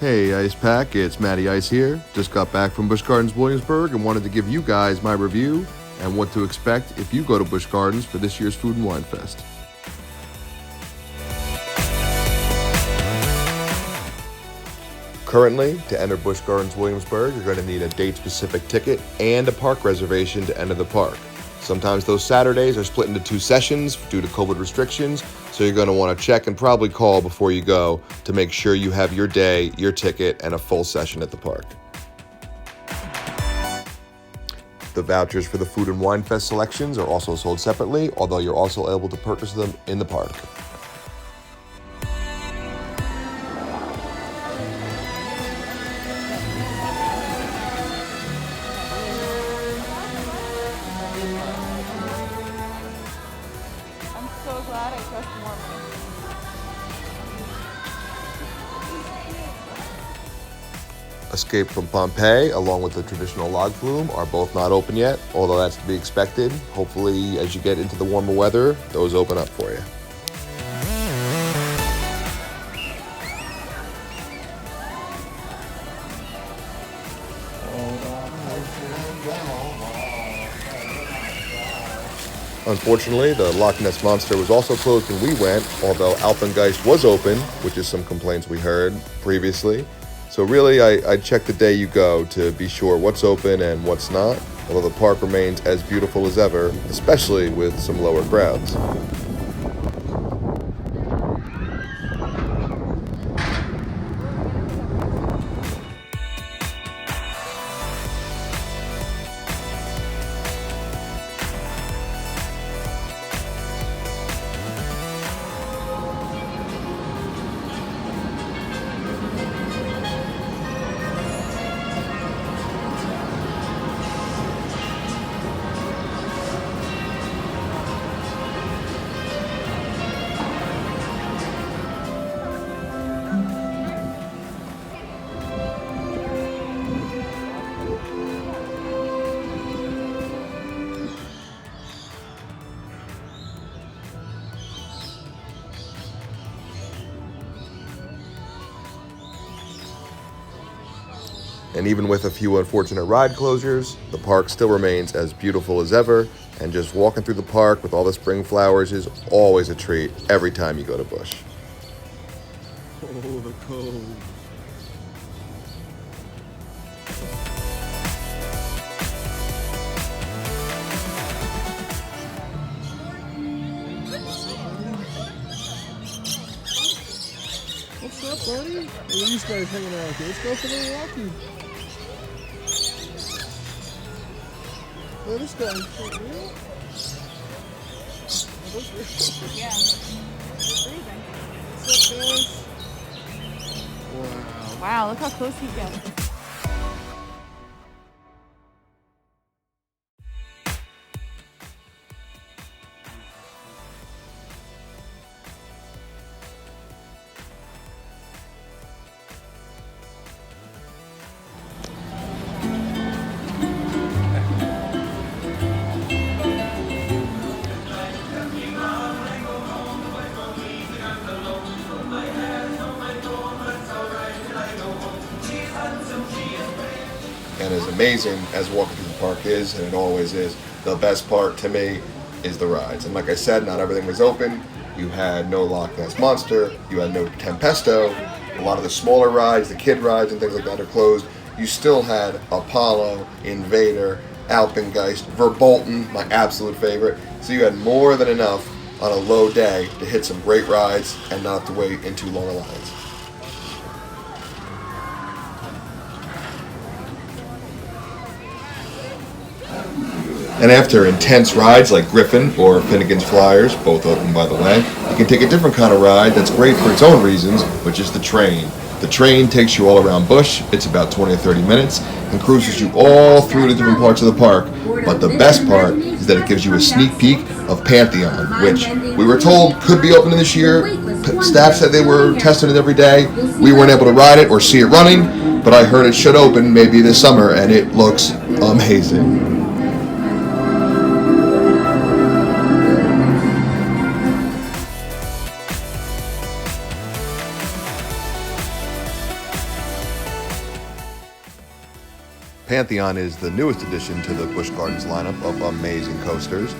Hey Ice Pack, it's Matty Ice here. Just got back from Busch Gardens Williamsburg and wanted to give you guys my review and what to expect if you go to Busch Gardens for this year's Food and Wine Fest. Currently, to enter Busch Gardens Williamsburg, you're going to need a date-specific ticket and a park reservation to enter the park. Sometimes those Saturdays are split into two sessions due to COVID restrictions, so you're going to want to check and probably call before you go to make sure you have your day, your ticket, and a full session at the park. The vouchers for the Food and Wine Fest selections are also sold separately, although you're also able to purchase them in the park. I'm so glad I trust Mormon. Escape from Pompeii, along with the traditional log flume, are both not open yet, although that's to be expected. Hopefully, as you get into the warmer weather, those open up for you. Unfortunately, the Loch Ness Monster was also closed when we went, although Alpengeist was open, which is some complaints we heard previously. So really, I'd check the day you go to be sure what's open and what's not, although the park remains as beautiful as ever, especially with some lower crowds. And even with a few unfortunate ride closures, the park still remains as beautiful as ever, and just walking through the park with all the spring flowers is always a treat every time you go to Busch. Oh, the cold. What's up, buddy? Look at these guys hanging out here. Let's go for the walking. Look at this guy. Is that real? Oh, that's real. Yeah. It's breathing. What's up, guys? Wow. Wow, look how close he gets. And as amazing as walking through the park is, and it always is, the best part to me is the rides. And like I said, not everything was open. You had no Loch Ness Monster, you had no Tempesto, a lot of the smaller rides, the kid rides and things like that are closed. You still had Apollo, Invader, Alpengeist, Verbolten, my absolute favorite. So you had more than enough on a low day to hit some great rides and not have to wait in too long a lines. And after intense rides like Griffin or Finnegan's Flyers, both open by the way, you can take a different kind of ride that's great for its own reasons, which is the train. The train takes you all around Busch. It's about 20 or 30 minutes and cruises you all through the different parts of the park. But the best part is that it gives you a sneak peek of Pantheon, which we were told could be opening this year. Staff said they were testing it every day. We weren't able to ride it or see it running, but I heard it should open maybe this summer, and it looks amazing. Pantheon is the newest addition to the Busch Gardens lineup of amazing coasters.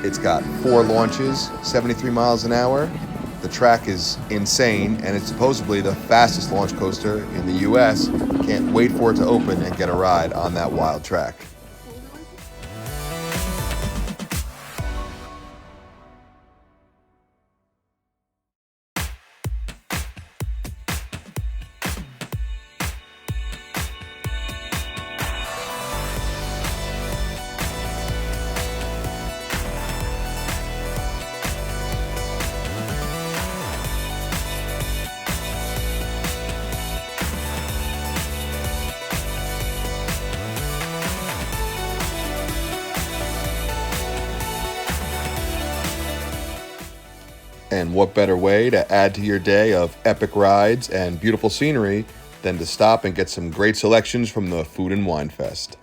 It's got 4 launches, 73 miles an hour. The track is insane, and it's supposedly the fastest launch coaster in the US. Can't wait for it to open and get a ride on that wild track. And what better way to add to your day of epic rides and beautiful scenery than to stop and get some great selections from the Food and Wine Fest.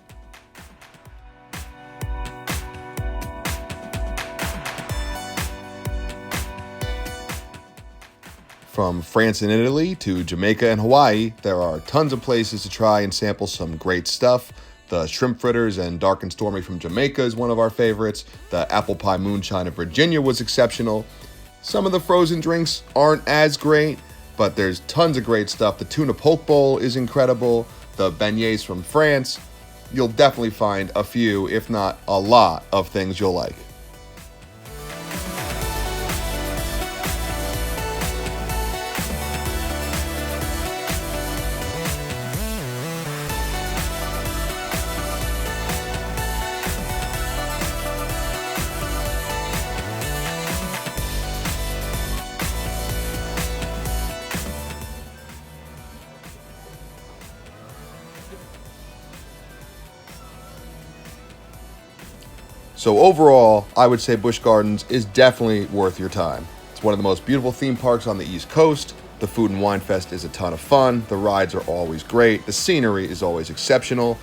From France and Italy to Jamaica and Hawaii, there are tons of places to try and sample some great stuff. The shrimp fritters and Dark and Stormy from Jamaica is one of our favorites. The apple pie moonshine of Virginia was exceptional. Some of the frozen drinks aren't as great, but there's tons of great stuff. The tuna poke bowl is incredible. The beignets from France. You'll definitely find a few, if not a lot, of things you'll like. So overall, I would say Busch Gardens is definitely worth your time. It's one of the most beautiful theme parks on the East Coast. The Food and Wine Fest is a ton of fun. The rides are always great. The scenery is always exceptional.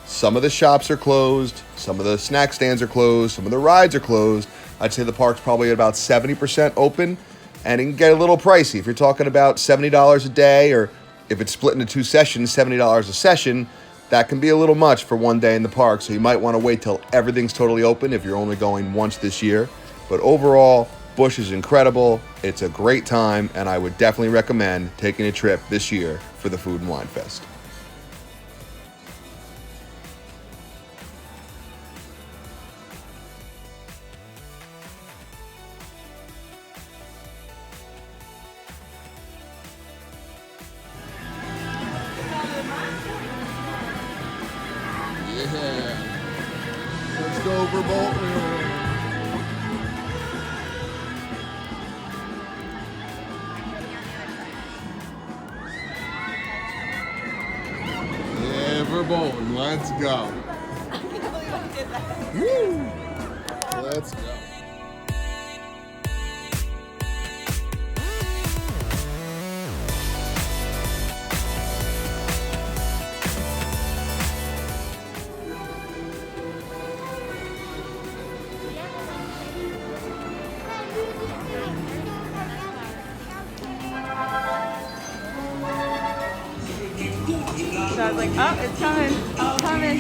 Some of the shops are closed. Some of the snack stands are closed. Some of the rides are closed. I'd say the park's probably at about 70% open, and it can get a little pricey. If you're talking about $70 a day, or if it's split into 2 sessions, $70 a session, that can be a little much for one day in the park, so you might want to wait till everything's totally open if you're only going once this year. But overall, Busch is incredible. It's a great time, and I would definitely recommend taking a trip this year for the Food and Wine Fest. Yeah. Let's go for Bolton. Yeah, for Bolton. Let's go. I can't believe I did that. Woo! Let's go. So I was like, oh, it's coming. It's coming.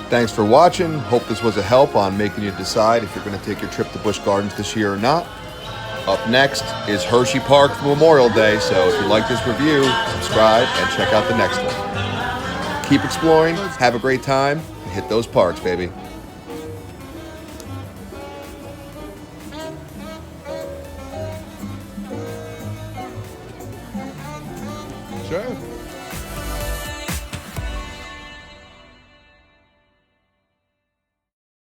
Thanks for watching. Hope this was a help on making you decide if you're going to take your trip to Busch Gardens this year or not. Up next is Hershey Park for Memorial Day, so if you like this review, subscribe and check out the next one. Keep exploring, have a great time, and hit those parks, baby. Sure.